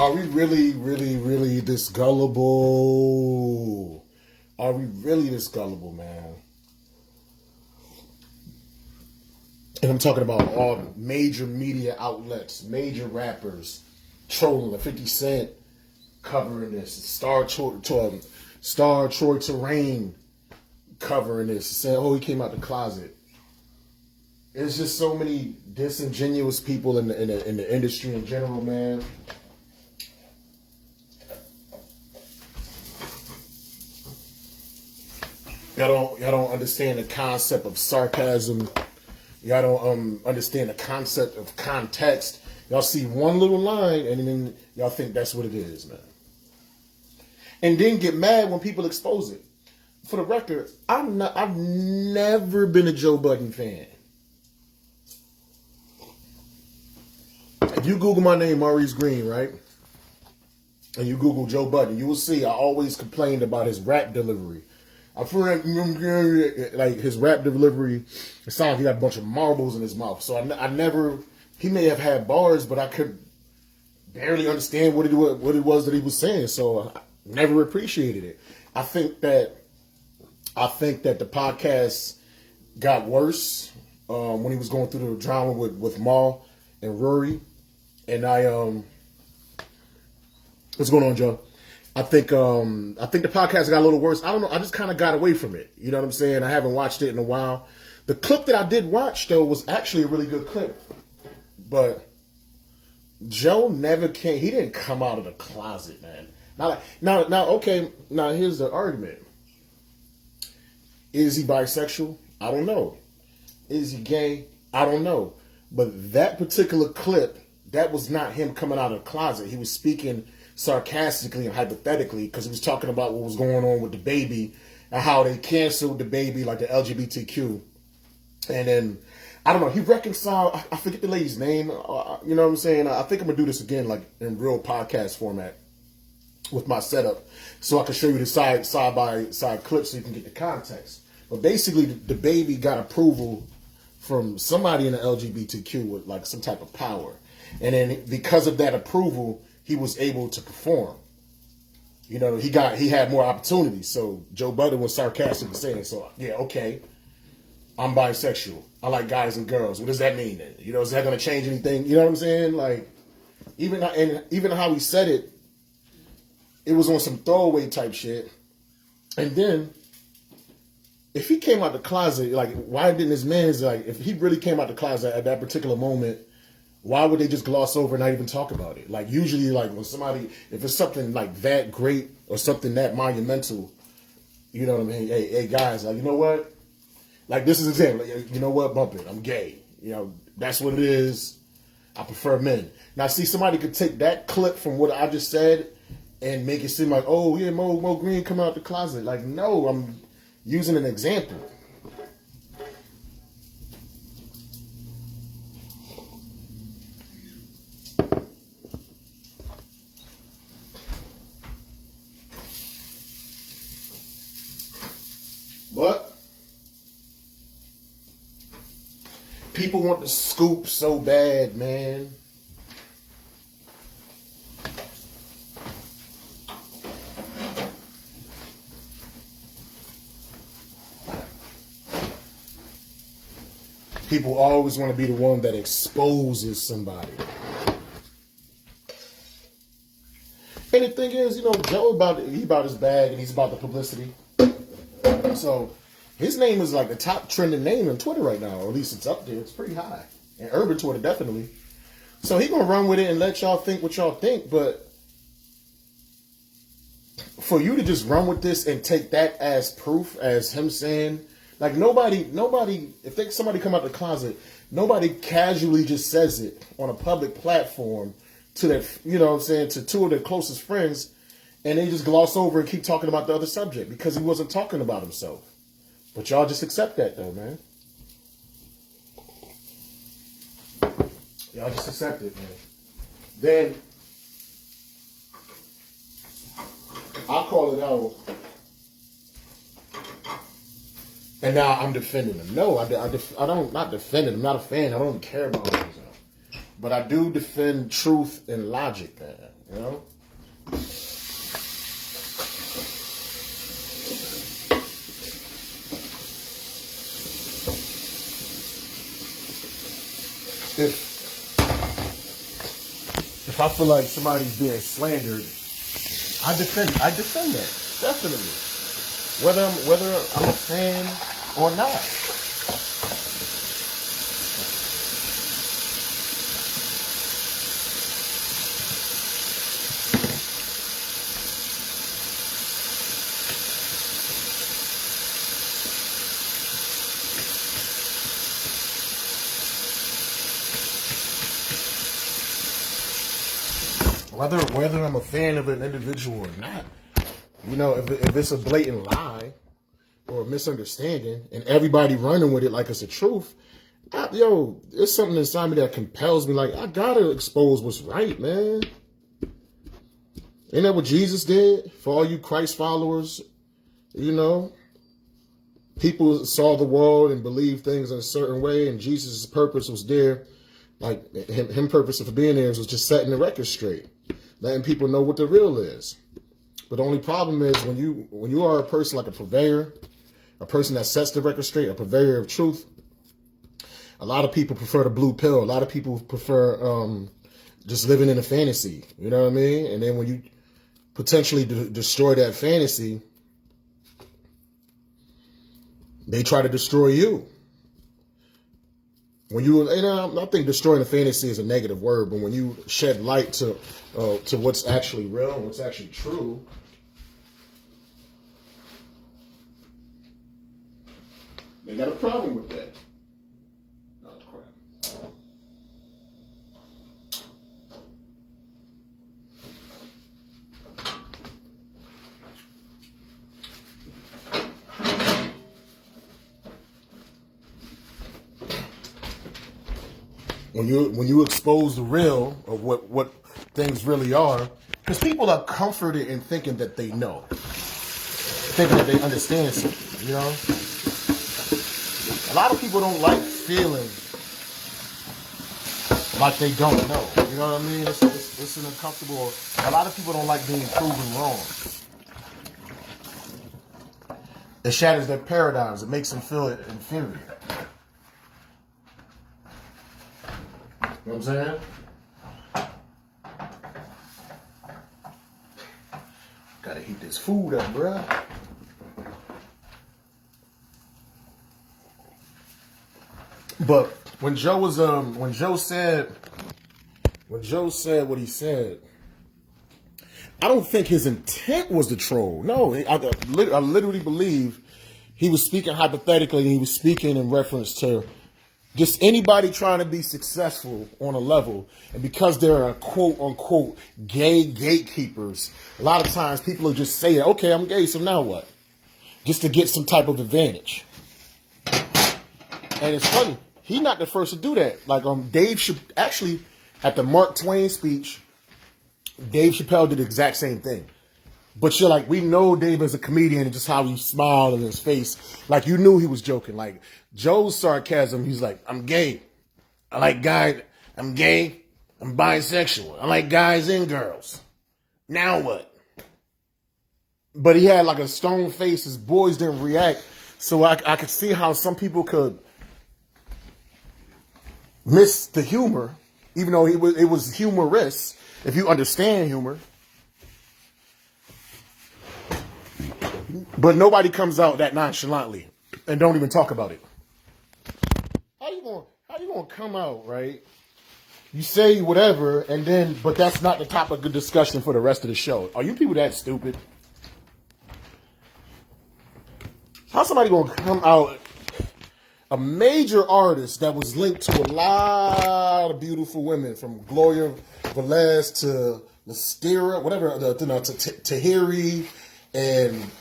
Are we really, really, really this gullible? Are we really this gullible, man? And I'm talking about all major media outlets, major rappers trolling. 50 Cent covering this. Star Troy Terrain covering this. Saying, oh, he came out the closet. There's just so many disingenuous people in the industry in general, man. Y'all don't understand the concept of sarcasm. Y'all don't understand the concept of context. Y'all see one little line and then y'all think that's what it is, man. And then get mad when people expose it. For the record, I've never been a Joe Budden fan. If you Google my name, Maurice Green, right? And you Google Joe Budden, you will see I always complained about his rap delivery. I feel like his rap delivery, it sounds like he got a bunch of marbles in his mouth. So I never, he may have had bars, but I could barely understand what it was that he was saying. So I never appreciated it. I think that the podcast got worse when he was going through the drama with Mal and Rory. And what's going on, Joe? I think the podcast got a little worse. I don't know. I just kind of got away from it. You know what I'm saying? I haven't watched it in a while. The clip that I did watch, though, was actually a really good clip. But Joe never came. He didn't come out of the closet, man. Okay. Now, here's the argument. Is he bisexual? I don't know. Is he gay? I don't know. But that particular clip, that was not him coming out of the closet. He was speaking sarcastically and hypothetically because he was talking about what was going on with the baby and how they canceled the baby, like the LGBTQ. And then, I don't know, he reconciled, I forget the lady's name, you know what I'm saying? I think I'm going to do this again, like in real podcast format with my setup so I can show you the side-by-side clips so you can get the context. But basically, the baby got approval from somebody in the LGBTQ with like some type of power. And then because of that approval, he was able to perform. You know, he had more opportunities. So Joe Budden was sarcastically saying, so yeah, okay, I'm bisexual. I like guys and girls. What does that mean then? You know, is that going to change anything? You know what I'm saying? Like, even how he said it, it was on some throwaway type shit. And then, if he came out the closet, like, why didn't his man's, like, if he really came out the closet at that particular moment, why would they just gloss over and not even talk about it? Like, usually, like, when somebody, if it's something like that great or something that monumental, you know what I mean? Hey guys, like, you know what? Like, this is an example. Like, you know what? Bump it. I'm gay. You know, that's what it is. I prefer men. Now, see, somebody could take that clip from what I just said and make it seem like, oh, yeah, Mo Green come out the closet. Like, no, I'm using an example. But people want the scoop so bad, man. People always want to be the one that exposes somebody. And the thing is, you know, Joe he about his bag and he's about the publicity. So his name is like the top trending name on Twitter right now, or at least it's up there. It's pretty high. And urban Twitter, definitely. So he gonna run with it and let y'all think what y'all think, but for you to just run with this and take that as proof, as him saying, like nobody, if somebody come out the closet, nobody casually just says it on a public platform to their, you know what I'm saying, to two of their closest friends, and they just gloss over and keep talking about the other subject because he wasn't talking about himself. But y'all just accept that though, man. Y'all just accept it, man. Then I'll call it out. And now I'm defending him. No, I don't, not defending him. I'm not a fan. I don't care about him. But I do defend truth and logic, man. You know? If I feel like somebody's being slandered, I defend that. Definitely. Whether I'm a fan or not. Whether I'm a fan of an individual or not, you know, if it's a blatant lie or a misunderstanding and everybody running with it like it's the truth, there's something inside me that compels me. Like, I gotta expose what's right, man. Ain't that what Jesus did for all you Christ followers? You know, people saw the world and believed things in a certain way, and Jesus' purpose was there. Like, him purpose for being there was just setting the record straight, letting people know what the real is. But the only problem is when you are a person like a purveyor, a person that sets the record straight, a purveyor of truth, a lot of people prefer the blue pill. A lot of people prefer just living in a fantasy. You know what I mean? And then when you potentially destroy that fantasy, they try to destroy you. When you, and I think destroying a fantasy is a negative word, but when you shed light to what's actually real and what's actually true, they got a problem with that. Oh, crap. When you expose the real of what things really are, because people are comforted in thinking that they know, thinking that they understand something, you know? A lot of people don't like feeling like they don't know, you know what I mean? It's an uncomfortable, a lot of people don't like being proven wrong. It shatters their paradigms, it makes them feel inferior. You know what I'm saying? Gotta heat this food up, bruh. But when Joe said what he said, I don't think his intent was to troll. No, I literally believe he was speaking hypothetically, and he was speaking in reference to just anybody trying to be successful on a level. And because there are quote unquote gay gatekeepers, a lot of times people will just say, okay, I'm gay, so now what? Just to get some type of advantage. And it's funny, he's not the first to do that. Like actually at the Mark Twain speech, Dave Chappelle did the exact same thing. But you're like, we know Dave as a comedian and just how he smiled in his face. Like, you knew he was joking. Like, Joe's sarcasm, he's like, I'm gay. I like guys. I'm gay. I'm bisexual. I like guys and girls. Now what? But he had like a stone face. His boys didn't react. So I could see how some people could miss the humor, even though it was humorous, if you understand humor. But nobody comes out that nonchalantly and don't even talk about it. How you gonna come out, right? You say whatever, and then, but that's not the topic of discussion for the rest of the show. Are you people that stupid? How's somebody gonna come out, a major artist that was linked to a lot of beautiful women, from Gloria Velez to Lystera, whatever, to Tahiri, and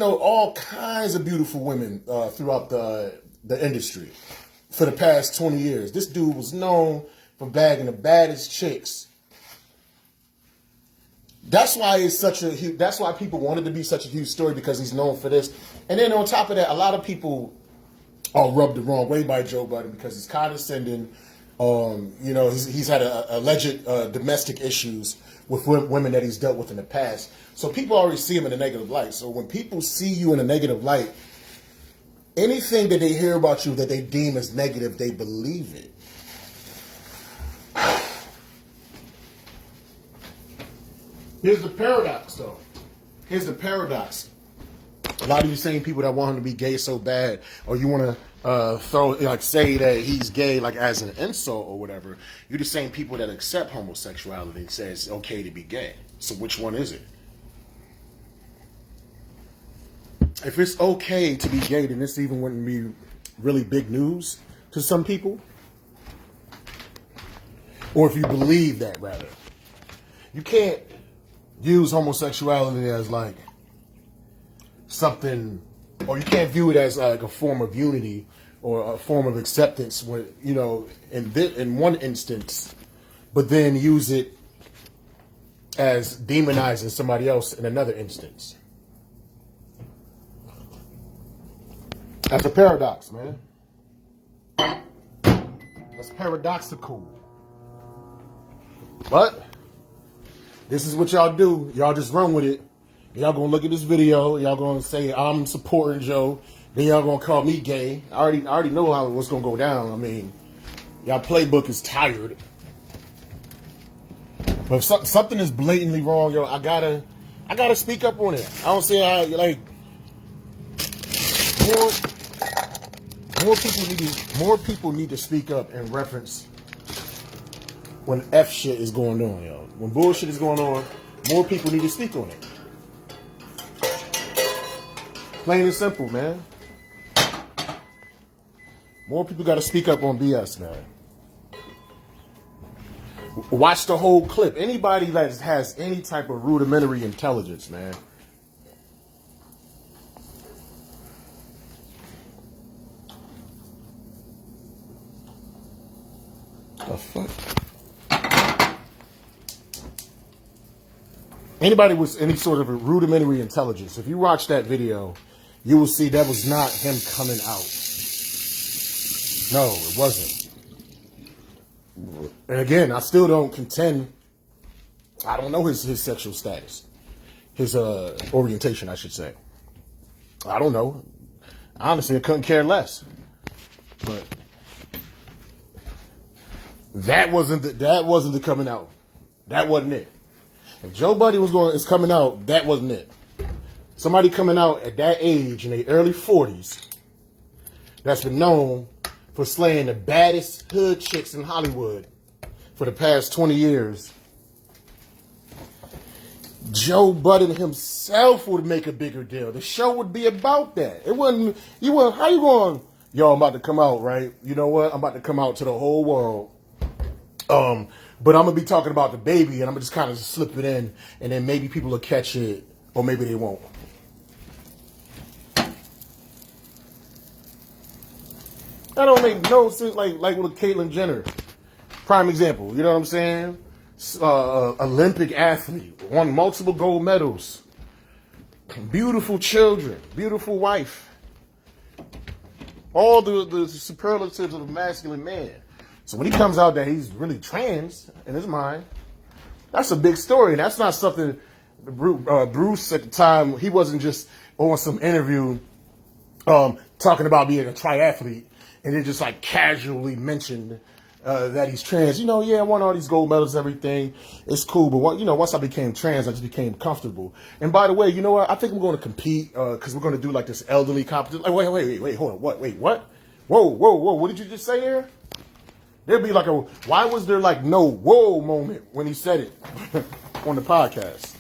all kinds of beautiful women throughout the industry for the past 20 years. This dude was known for bagging the baddest chicks. That's why that's why people wanted to be such a huge story, because he's known for this. And then on top of that, a lot of people are rubbed the wrong way by Joe Budden because he's condescending, You know, he's had alleged domestic issues with women that he's dealt with in the past. So people already see him in a negative light. So when people see you in a negative light, anything that they hear about you that they deem as negative, they believe it. Here's the paradox, though. Here's the paradox. A lot of you same people that want him to be gay so bad, or you want to say that he's gay like as an insult or whatever, you're the same people that accept homosexuality and say it's okay to be gay. So which one is it? If it's okay to be gay, then this even wouldn't be really big news to some people. Or if you believe that, rather. You can't use homosexuality as like something, or you can't view it as like a form of unity or a form of acceptance when, you know, in one instance, but then use it as demonizing somebody else in another instance. That's a paradox, man. That's paradoxical. But this is what y'all do. Y'all just run with it. Y'all gonna look at this video. Y'all gonna say I'm supporting Joe. Then y'all gonna call me gay. I already know what's gonna go down. I mean, y'all playbook is tired. But if something is blatantly wrong, yo, I gotta speak up on it. I don't say more people need to speak up in reference when F shit is going on, yo. When bullshit is going on, more people need to speak on it. Plain and simple, man. More people got to speak up on BS, man. Watch the whole clip. Anybody that has any type of rudimentary intelligence, man. The fuck? Anybody with any sort of a rudimentary intelligence, if you watch that video, you will see that was not him coming out. No, it wasn't. And again, I still don't contend. I don't know his sexual status. His orientation, I should say. I don't know. Honestly, I couldn't care less. But that wasn't the coming out. That wasn't it. If Joe Buddy is coming out, that wasn't it. Somebody coming out at that age in their early 40s that's been known for slaying the baddest hood chicks in Hollywood for the past 20 years. Joe Budden himself would make a bigger deal. The show would be about that. It wouldn't, how you going, yo, I'm about to come out, right? You know what? I'm about to come out to the whole world. But I'm going to be talking about the baby, and I'm going to just kind of slip it in, and then maybe people will catch it, or maybe they won't. That don't make no sense, like with Caitlyn Jenner. Prime example, you know what I'm saying? Olympic athlete, won multiple gold medals, beautiful children, beautiful wife. All the superlatives of a masculine man. So when he comes out that he's really trans in his mind, that's a big story. And that's not something Bruce at the time, he wasn't just on some interview talking about being a triathlete and then just like casually mentioned that he's trans. You know, yeah, I won all these gold medals and everything. It's cool. But once I became trans, I just became comfortable. And by the way, you know what? I think I'm going to compete because we're going to do like this elderly competition. Like, wait, hold on. What? Wait, what? Whoa. What did you just say there? There'd be like why was there like no whoa moment when he said it on the podcast?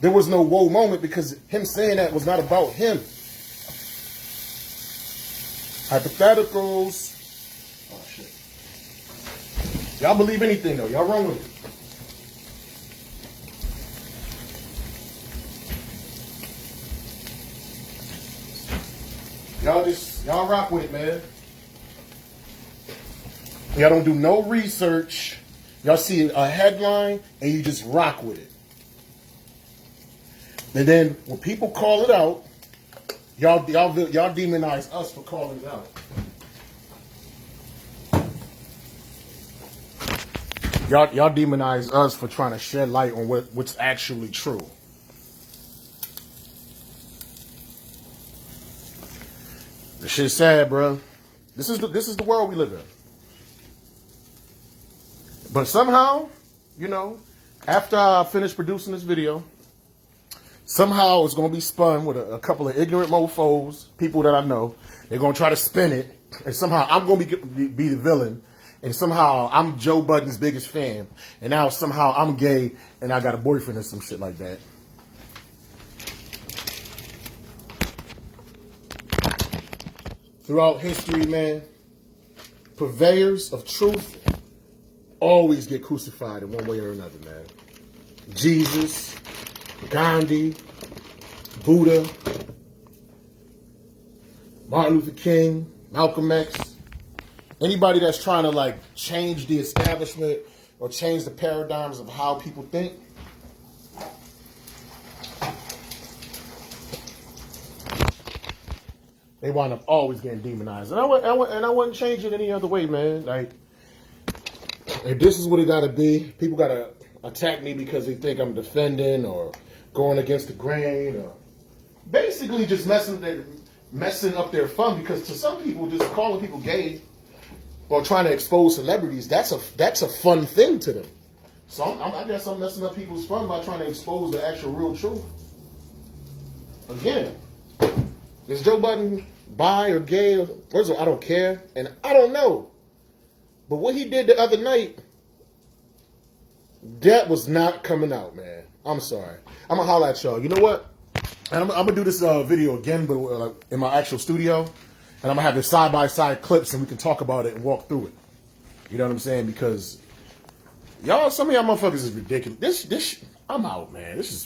There was no whoa moment because him saying that was not about him. Hypotheticals. Oh, shit. Y'all believe anything, though. Y'all wrong with it. Y'all rock with it, man. Y'all don't do no research. Y'all see a headline and you just rock with it. And then when people call it out, y'all demonize us for calling it out. Y'all demonize us for trying to shed light on what's actually true. The shit's sad, bro. This is the world we live in. But somehow, you know, after I finish producing this video, somehow it's gonna be spun with a couple of ignorant mofos, people that I know. They're gonna try to spin it, and somehow I'm gonna be the villain, and somehow I'm Joe Budden's biggest fan, and now somehow I'm gay and I got a boyfriend or some shit like that. Throughout history, man, purveyors of truth always get crucified in one way or another, man. Jesus, Gandhi, Buddha, Martin Luther King, Malcolm X. Anybody that's trying to like change the establishment or change the paradigms of how people think, they wind up always getting demonized. And I wouldn't change it any other way, man. Like, if this is what it gotta be, people gotta attack me because they think I'm defending or going against the grain or basically just messing up their fun, because to some people, just calling people gay or trying to expose celebrities, that's a fun thing to them. So I guess I'm messing up people's fun by trying to expose the actual real truth. Again, is Joe Budden bi or gay? First of all, I don't care, and I don't know. But what he did the other night, that was not coming out, man. I'm sorry. I'm going to holler at y'all. You know what? And I'm going to do this video again, but in my actual studio. And I'm going to have the side-by-side clips, and we can talk about it and walk through it. You know what I'm saying? Because y'all, some of y'all motherfuckers is ridiculous. I'm out, man. This is...